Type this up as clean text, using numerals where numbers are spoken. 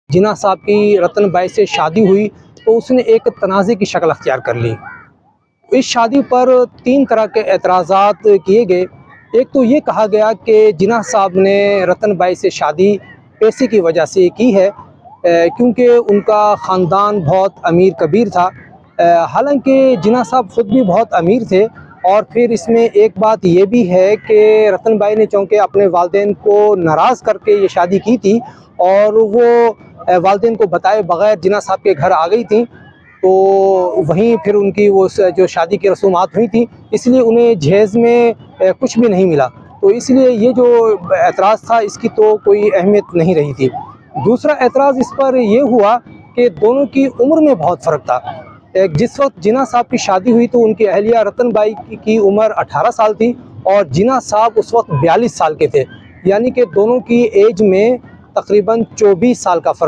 जिन्ना साहब की रतन बाई से शादी हुई तो उसने एक तनाज़े की शक्ल अख्तियार कर ली। इस शादी पर 3 तरह के एतराज़ात किए गए। एक तो ये कहा गया कि जिन्ना साहब ने रतन बाई से शादी पैसे की वजह से की है, क्योंकि उनका ख़ानदान बहुत अमीर कबीर था। हालांकि जिन्ना साहब ख़ुद भी बहुत अमीर थे। और फिर इसमें एक बात ये भी है कि रतन बाई ने चूँकि अपने वालिदैन को नाराज़ करके ये शादी की थी और वो वालिदैन को बताए बग़ैर जिन्ना साहब के घर आ गई थी, तो वहीं फिर उनकी वो जो शादी की रसूमात हुई थी, इसलिए उन्हें जहेज़ में कुछ भी नहीं मिला। तो इसलिए ये जो एतराज़ था इसकी तो कोई अहमियत नहीं रही थी। दूसरा एतराज़ इस पर ये हुआ कि दोनों की उम्र में बहुत फ़र्क था। जिस वक्त जिन्ना साहब की शादी हुई तो उनकी अहलिया रतन बाई की उम्र 18 साल थी और जिन्ना साहब उस वक्त 42 साल के थे, यानी कि दोनों की एज में तकरीबन 24 साल का फ़र्क